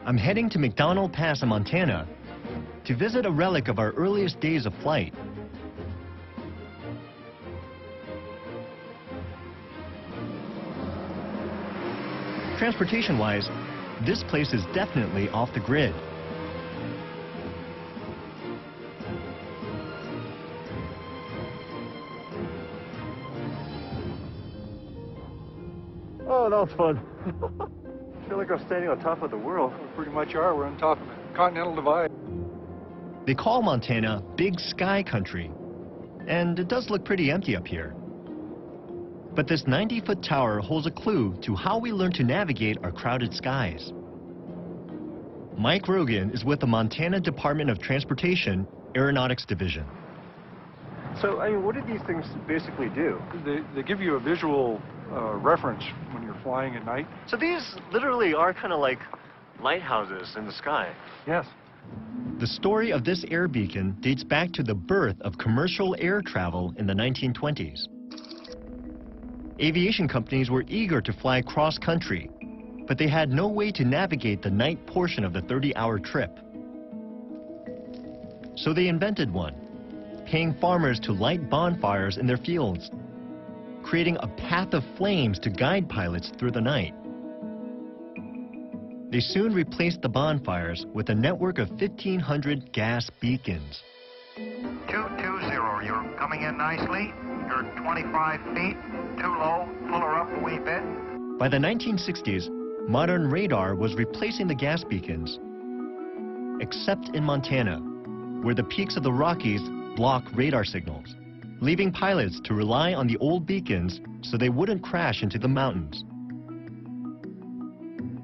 I'm heading to McDonald Pass in Montana to visit a relic of our earliest days of flight. Transportation-wise, this place is definitely off the grid. Oh, that was fun. I feel like I'm standing on top of the world. We pretty much are. We're on top of the Continental Divide. They call Montana Big Sky Country, and it does look pretty empty up here. But this 90-foot tower holds a clue to how we learn to navigate our crowded skies. Mike Rogan is with the Montana Department of Transportation Aeronautics Division. So, I mean, what do these things basically do? They give you a visual reference when you're flying at night. So these literally are kind of like lighthouses in the sky. Yes. The story of this air beacon dates back to the birth of commercial air travel in the 1920s. Aviation companies were eager to fly cross-country, but they had no way to navigate the night portion of the 30-hour trip. So they invented one, paying farmers to light bonfires in their fields, creating a path of flames to guide pilots through the night. They soon replaced the bonfires with a network of 1,500 gas beacons. 220, you're coming in nicely. You're 25 feet, too low, pull her up a wee bit. By the 1960s, modern radar was replacing the gas beacons, except in Montana, where the peaks of the Rockies block radar signals, leaving pilots to rely on the old beacons so they wouldn't crash into the mountains.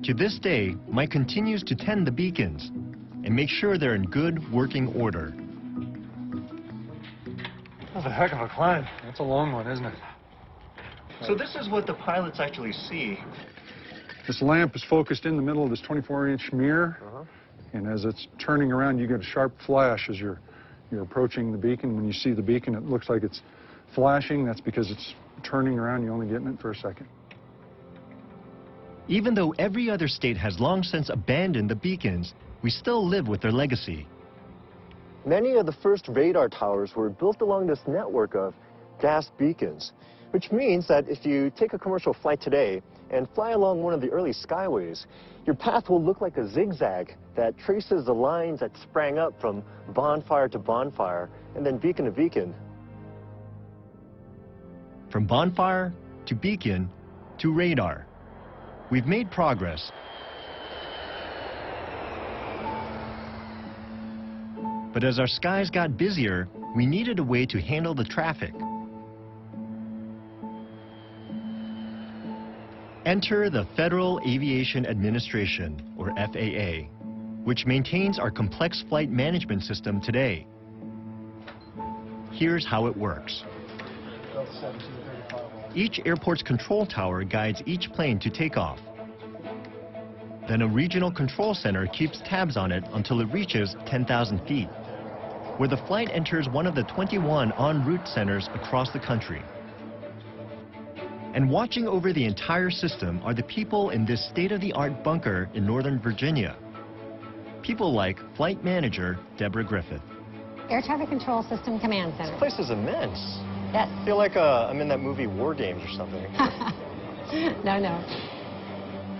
To this day, Mike continues to tend the beacons and make sure they're in good working order. That's a heck of a climb. That's a long one, isn't it? So this is what the pilots actually see. This lamp is focused in the middle of this 24-inch mirror, and as it's turning around, you get a sharp flash as you're approaching the beacon. When you see the beacon, it looks like it's flashing. That's because it's turning around. You're only getting it for a second. Even though every other state has long since abandoned the beacons, we still live with their legacy. Many of the first radar towers were built along this network of gas beacons, which means that if you take a commercial flight today and fly along one of the early skyways, your path will look like a zigzag that traces the lines that sprang up from bonfire to bonfire and then beacon to beacon. From bonfire to beacon to radar, we've made progress. But as our skies got busier, we needed a way to handle the traffic. Enter the Federal Aviation Administration, or FAA, which maintains our complex flight management system today. Here's how it works. Each airport's control tower guides each plane to takeoff. Then a regional control center keeps tabs on it until it reaches 10,000 feet, where the flight enters one of the 21 en route centers across the country. And watching over the entire system are the people in this state-of-the-art bunker in Northern Virginia. People like Flight Manager Deborah Griffith. Air Traffic Control System Command Center. This place is immense. Yes. I feel like I'm in that movie War Games or something. No.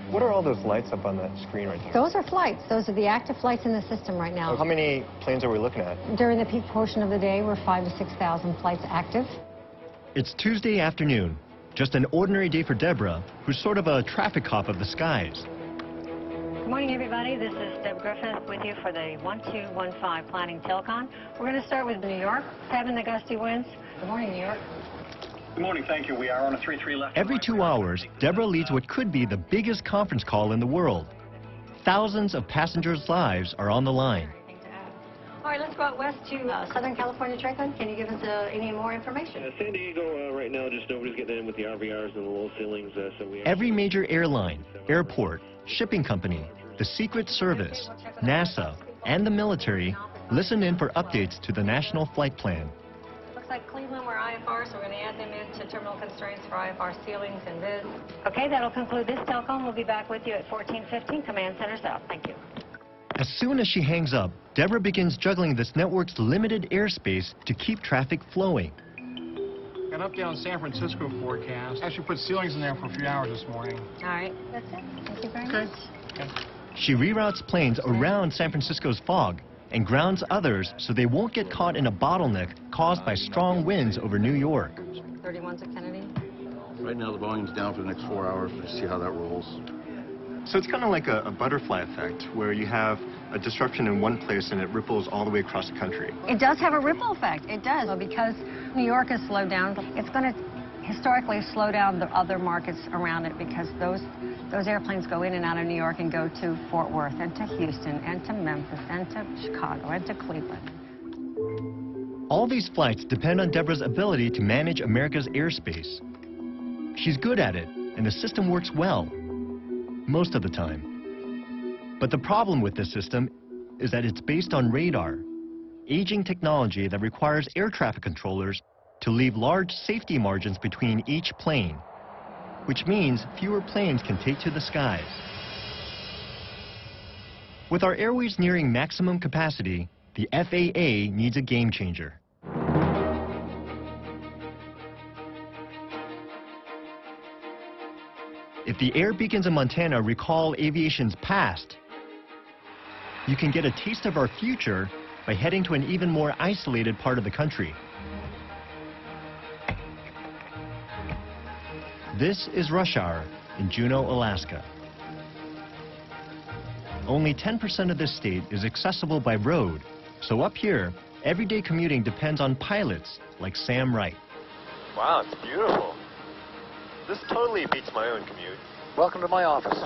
What are all those lights up on that screen right there? Those are flights. Those are the active flights in the system right now. How many planes are we looking at? During the peak portion of the day, we're 5,000 to 6,000 flights active. It's Tuesday afternoon, just an ordinary day for Deborah, who's sort of a traffic cop of the skies. Good morning, everybody. This is Deb Griffith with you for the 1215 Planning Telecon. We're going to start with New York, having the gusty winds. Good morning, New York. Good morning, thank you. We are on a 3-3 left. Every 2 hours, Deborah leads what could be the biggest conference call in the world. Thousands of passengers' lives are on the line. All right, let's go out west to Southern California, Franklin. Can you give us any more information? San Diego, right now, just nobody's getting in with the RVRs and the low ceilings. So we Every major airline, airport, shipping company, the Secret Service, NASA, and the military listen in for updates to the National Flight Plan. Looks like Cleveland, we're IFR, so we're going to add them into terminal constraints for IFR ceilings and viz. Okay. Okay, that'll conclude this telecom. We'll be back with you at 14:15, Command Center South. Thank you. As soon as she hangs up, Deborah begins juggling this network's limited airspace to keep traffic flowing. Got an update on San Francisco forecast. Actually put ceilings in there for a few hours this morning. All right, that's it. Thank you very much. Okay. She reroutes planes around San Francisco's fog and grounds others so they won't get caught in a bottleneck caused by strong winds over New York. 31's at Kennedy. Right now the volume's down for the next 4 hours. We'll see how that rolls. So it's kind of like a butterfly effect, where you have a disruption in one place and it ripples all the way across the country. It does have a ripple effect. It does. Well, because New York is slowed down, it's going to historically slow down the other markets around it, because those airplanes go in and out of New York and go to Fort Worth and to Houston and to Memphis and to Chicago and to Cleveland. All these flights depend on Deborah's ability to manage America's airspace. She's good at it, and the system works well, most of the time. But the problem with this system is that it's based on radar, aging technology that requires air traffic controllers to leave large safety margins between each plane, which means fewer planes can take to the skies. With our airways nearing maximum capacity, the FAA needs a game changer. If the air beacons in Montana recall aviation's past, you can get a taste of our future by heading to an even more isolated part of the country. This is rush hour in Juneau, Alaska. Only 10% of this state is accessible by road, so up here, everyday commuting depends on pilots like Sam Wright. Wow, it's beautiful. This totally beats my own commute. Welcome to my office.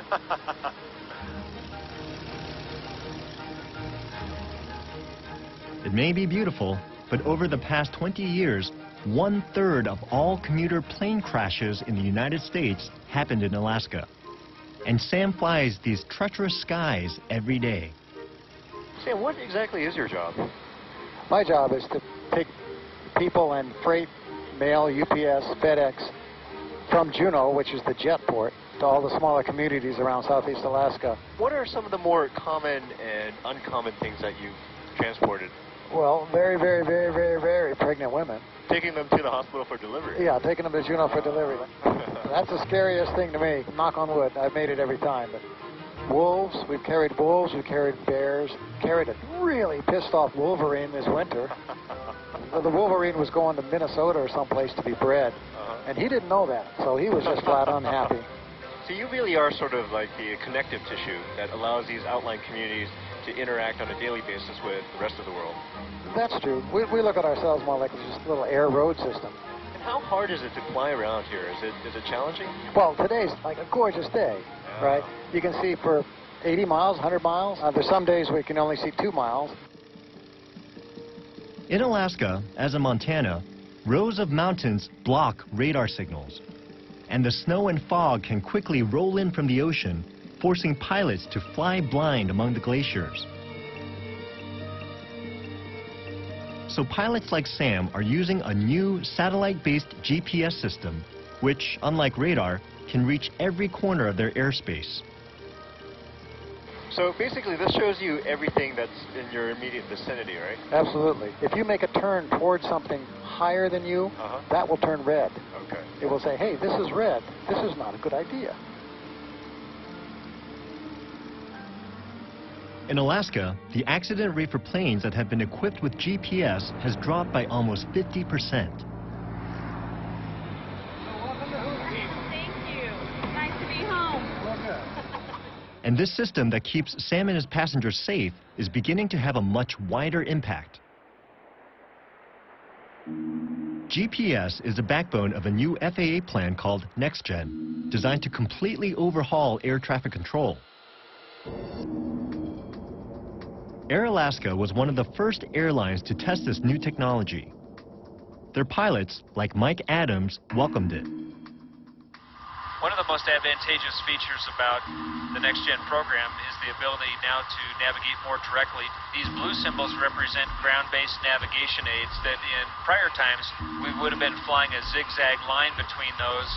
It may be beautiful, but over the past 20 years, 1/3 of all commuter plane crashes in the United States happened in Alaska. And Sam flies these treacherous skies every day. Sam, what exactly is your job? My job is to take people and freight, mail, UPS, FedEx, from Juneau, which is the jet port, to all the smaller communities around southeast Alaska. What are some of the more common and uncommon things that you've transported? Well, very, very, very, very, very pregnant women. Taking them to the hospital for delivery? Yeah, taking them to Juneau for delivery. That's the scariest thing to me. Knock on wood, I've made it every time. But wolves, we've carried bears, carried a really pissed off wolverine this winter. The wolverine was going to Minnesota or someplace to be bred, and he didn't know that, so he was just flat unhappy. So you really are sort of like the connective tissue that allows these outlying communities to interact on a daily basis with the rest of the world. That's true. We look at ourselves more like just a little air road system. And how hard is it to fly around here? Is it challenging? Well, today's like a gorgeous day, right? You can see for 80 miles, 100 miles. There's some days we can only see 2 miles. In Alaska, as in Montana, rows of mountains block radar signals, and the snow and fog can quickly roll in from the ocean, forcing pilots to fly blind among the glaciers. So pilots like Sam are using a new satellite-based GPS system, which, unlike radar, can reach every corner of their airspace. So basically this shows you everything that's in your immediate vicinity, right? Absolutely. If you make a turn towards something higher than you, that will turn red. Okay. It will say, hey, this is red. This is not a good idea. In Alaska, the accident rate for planes that have been equipped with GPS has dropped by almost 50%. And this system that keeps Sam and his passengers safe is beginning to have a much wider impact. GPS is the backbone of a new FAA plan called NextGen, designed to completely overhaul air traffic control. Air Alaska was one of the first airlines to test this new technology. Their pilots, like Mike Adams, welcomed it. One of the most advantageous features about the NextGen program is the ability now to navigate more directly. These blue symbols represent ground-based navigation aids that in prior times we would have been flying a zigzag line between those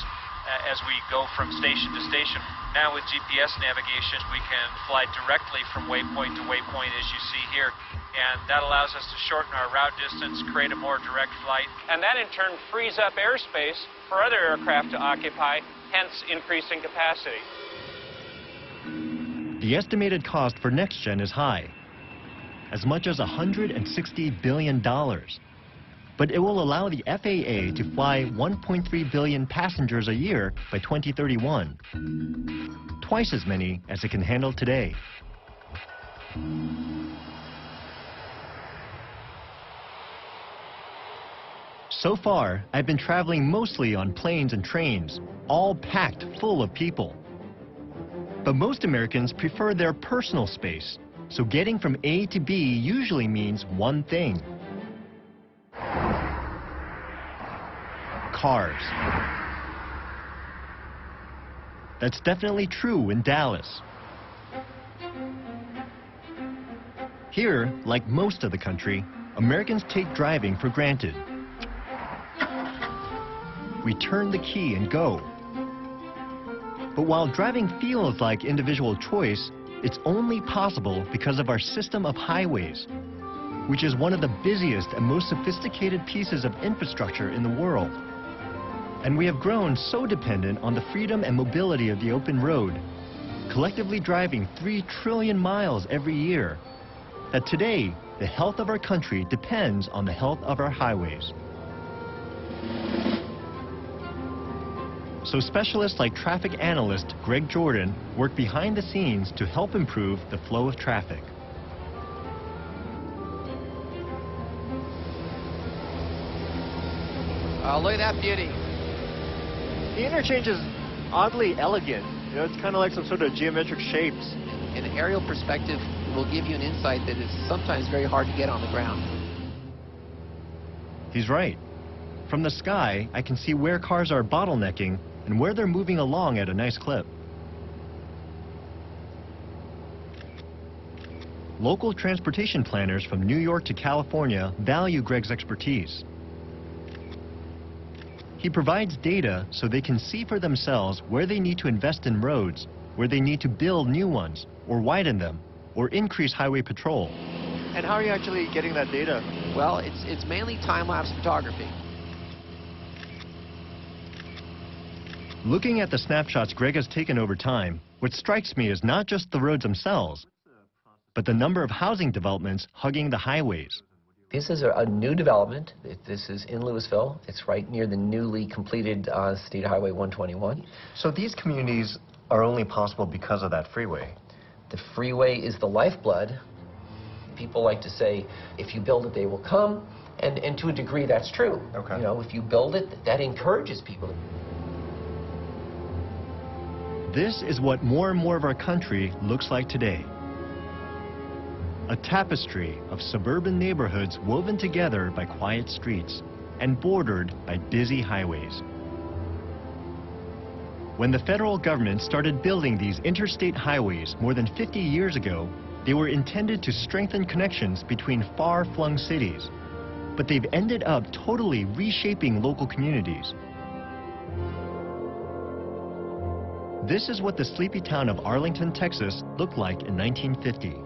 as we go from station to station. Now with GPS navigation, we can fly directly from waypoint to waypoint, as you see here. And that allows us to shorten our route distance, create a more direct flight. And that in turn frees up airspace for other aircraft to occupy, hence increasing capacity. The estimated cost for NextGen is high, as much as $160 billion. But it will allow the FAA to fly 1.3 billion passengers a year by 2031, twice as many as it can handle today. So far, I've been traveling mostly on planes and trains, all packed full of people. But most Americans prefer their personal space, so getting from A to B usually means one thing: cars. That's definitely true in Dallas. Here, like most of the country, Americans take driving for granted. We turn the key and go. But while driving feels like individual choice, it's only possible because of our system of highways, which is one of the busiest and most sophisticated pieces of infrastructure in the world. And we have grown so dependent on the freedom and mobility of the open road, collectively driving 3 trillion miles every year, that today the health of our country depends on the health of our highways. So specialists like traffic analyst Greg Jordan work behind the scenes to help improve the flow of traffic. Look at that beauty. The interchange is oddly elegant. You know, it's kind of like some sort of geometric shapes. An aerial perspective will give you an insight that is sometimes very hard to get on the ground. He's right. From the sky, I can see where cars are bottlenecking and where they're moving along at a nice clip. Local transportation planners from New York to California value Greg's expertise. He provides data so they can see for themselves where they need to invest in roads, where they need to build new ones, or widen them, or increase highway patrol. And how are you actually getting that data? Well, it's mainly time-lapse photography. Looking at the snapshots Greg has taken over time, what strikes me is not just the roads themselves, but the number of housing developments hugging the highways. This is a new development. This is in Louisville. It's right near the newly completed State Highway 121. So these communities are only possible because of that freeway? The freeway is the lifeblood. People like to say, if you build it, they will come. And to a degree, that's true. Okay. You know, if you build it, that encourages people. This is what more and more of our country looks like today. A tapestry of suburban neighborhoods woven together by quiet streets and bordered by busy highways. When the federal government started building these interstate highways more than 50 years ago, they were intended to strengthen connections between far-flung cities, but they've ended up totally reshaping local communities. This is what the sleepy town of Arlington, Texas looked like in 1950.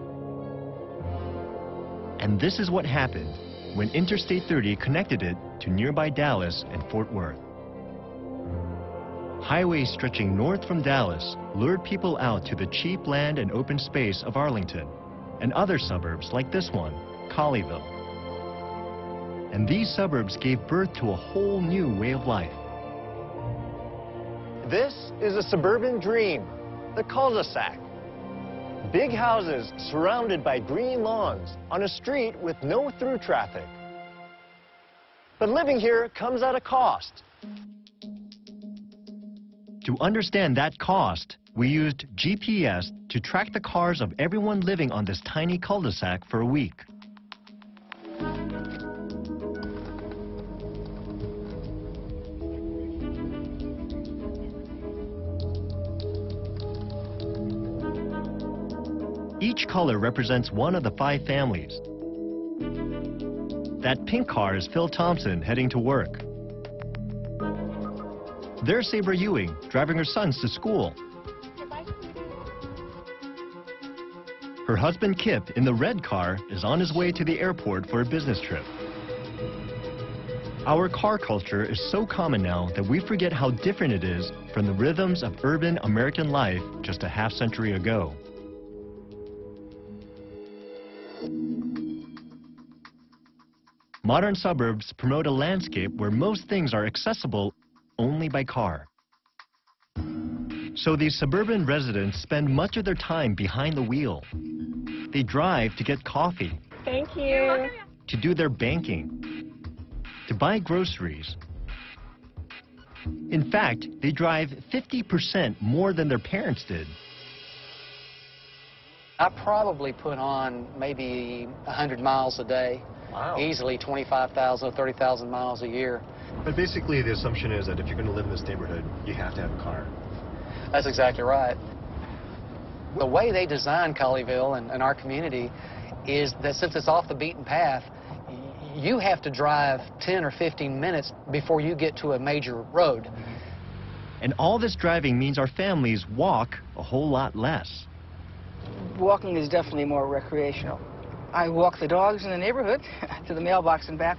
And this is what happened when Interstate 30 connected it to nearby Dallas and Fort Worth. Highways stretching north from Dallas lured people out to the cheap land and open space of Arlington and other suburbs like this one, Colleyville. And these suburbs gave birth to a whole new way of life. This is a suburban dream, the cul-de-sac. Big houses surrounded by green lawns on a street with no through traffic. But living here comes at a cost. To understand that cost, we used GPS to track the cars of everyone living on this tiny cul-de-sac for a week. Each color represents one of the 5 families. That pink car is Phil Thompson heading to work. There's Sabre Ewing, driving her sons to school. Her husband Kip, in the red car, is on his way to the airport for a business trip. Our car culture is so common now that we forget how different it is from the rhythms of urban American life just a half-century ago. Modern suburbs promote a landscape where most things are accessible only by car. So these suburban residents spend much of their time behind the wheel. They drive to get coffee. Thank you. To do their banking. To buy groceries. In fact, they drive 50% more than their parents did. I probably put on maybe 100 miles a day. Wow. Easily 25,000 or 30,000 miles a year. But basically the assumption is that if you're going to live in this neighborhood, you have to have a car. That's exactly right. The way they design Colleyville and our community is that since it's off the beaten path, you have to drive 10 or 15 minutes before you get to a major road. And all this driving means our families walk a whole lot less. Walking is definitely more recreational. I walk the dogs in the neighborhood to the mailbox and back.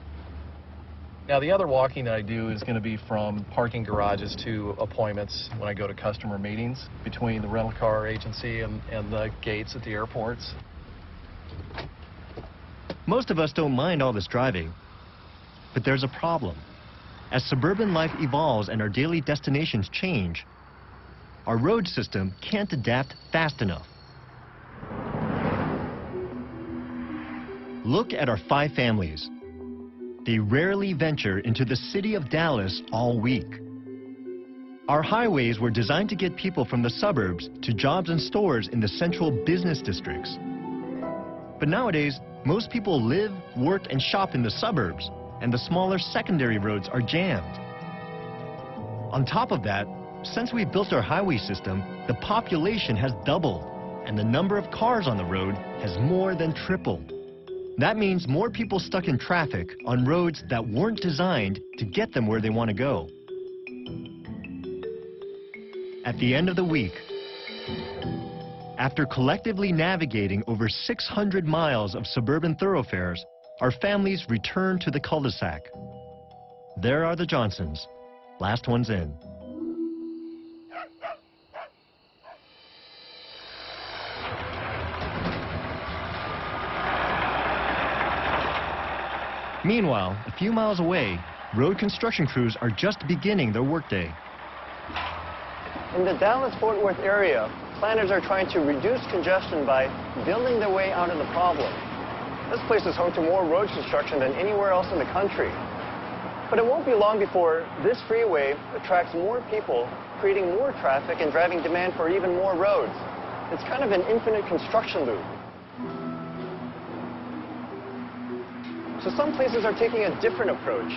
Now, the other walking that I do is going to be from parking garages to appointments when I go to customer meetings between the rental car agency and the gates at the airports. Most of us don't mind all this driving, but there's a problem. As suburban life evolves and our daily destinations change, our road system can't adapt fast enough. Look at our 5 families. They rarely venture into the city of Dallas all week. Our highways were designed to get people from the suburbs to jobs and stores in the central business districts. But nowadays, most people live, work, and shop in the suburbs, and the smaller secondary roads are jammed. On top of that, since we built our highway system, the population has doubled, and the number of cars on the road has more than tripled. That means more people stuck in traffic on roads that weren't designed to get them where they want to go. At the end of the week, after collectively navigating over 600 miles of suburban thoroughfares, our families return to the cul-de-sac. There are the Johnsons, last ones in. Meanwhile, a few miles away, road construction crews are just beginning their workday. In the Dallas-Fort Worth area, planners are trying to reduce congestion by building their way out of the problem. This place is home to more road construction than anywhere else in the country. But it won't be long before this freeway attracts more people, creating more traffic and driving demand for even more roads. It's kind of an infinite construction loop. So some places are taking a different approach.